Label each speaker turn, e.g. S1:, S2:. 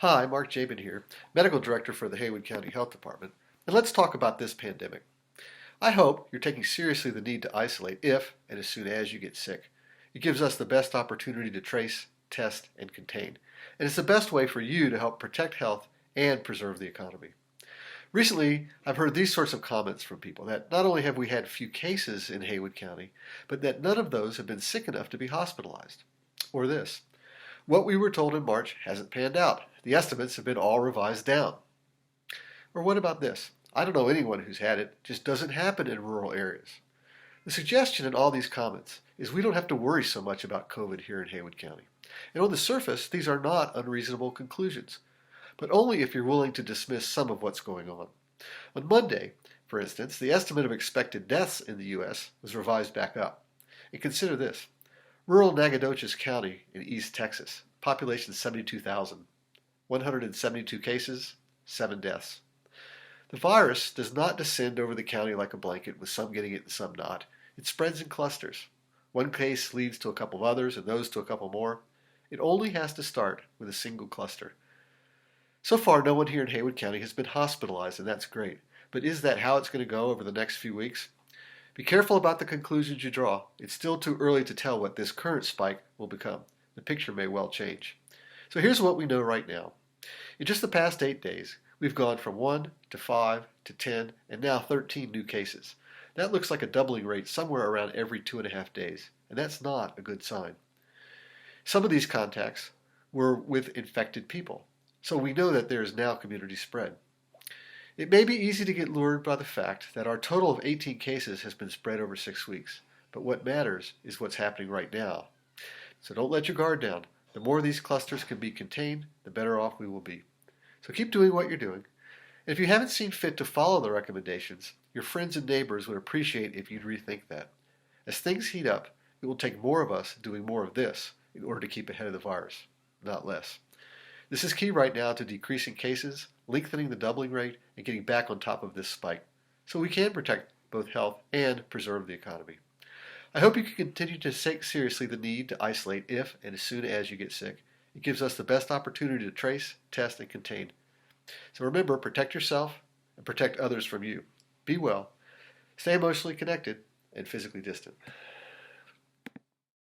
S1: Hi, Mark Jabin here, Medical Director for the Haywood County Health Department, and let's talk about this pandemic. I hope you're taking seriously the need to isolate if and as soon as you get sick. It gives us the best opportunity to trace, test, and contain, and it's the best way for you to help protect health and preserve the economy. Recently, I've heard these sorts of comments from people that not only have we had few cases in Haywood County, but that none of those have been sick enough to be hospitalized. Or this: what we were told in March hasn't panned out. The estimates have been all revised down. Or what about this? I don't know anyone who's had it. It just doesn't happen in rural areas. The suggestion in all these comments is we don't have to worry so much about COVID here in Haywood County. And on the surface, these are not unreasonable conclusions, but only if you're willing to dismiss some of what's going on. On Monday, for instance, the estimate of expected deaths in the U.S. was revised back up. And consider this: rural Nacogdoches County in East Texas, population 72,000, 172 cases, 7 deaths. The virus does not descend over the county like a blanket, with some getting it and some not. It spreads in clusters. One case leads to a couple of others, and those to a couple more. It only has to start with a single cluster. So far, no one here in Haywood County has been hospitalized, and that's great. But is that how it's going to go over the next few weeks? Be careful about the conclusions you draw. It's still too early to tell what this current spike will become. The picture may well change. So here's what we know right now. In just the past 8 days, we've gone from 1 to 5 to 10 and now 13 new cases. That looks like a doubling rate somewhere around every 2.5 days, and that's not a good sign. Some of these contacts were with infected people, so we know that there is now community spread. It may be easy to get lured by the fact that our total of 18 cases has been spread over 6 weeks, but what matters is what's happening right now. So don't let your guard down. The more these clusters can be contained, the better off we will be. So keep doing what you're doing. And if you haven't seen fit to follow the recommendations, your friends and neighbors would appreciate if you'd rethink that. As things heat up, it will take more of us doing more of this in order to keep ahead of the virus, not less. This is key right now to decreasing cases, lengthening the doubling rate, and getting back on top of this spike, so we can protect both health and preserve the economy. I hope you can continue to take seriously the need to isolate if and as soon as you get sick. It gives us the best opportunity to trace, test, and contain. So remember, protect yourself and protect others from you. Be well, stay emotionally connected, and physically distant.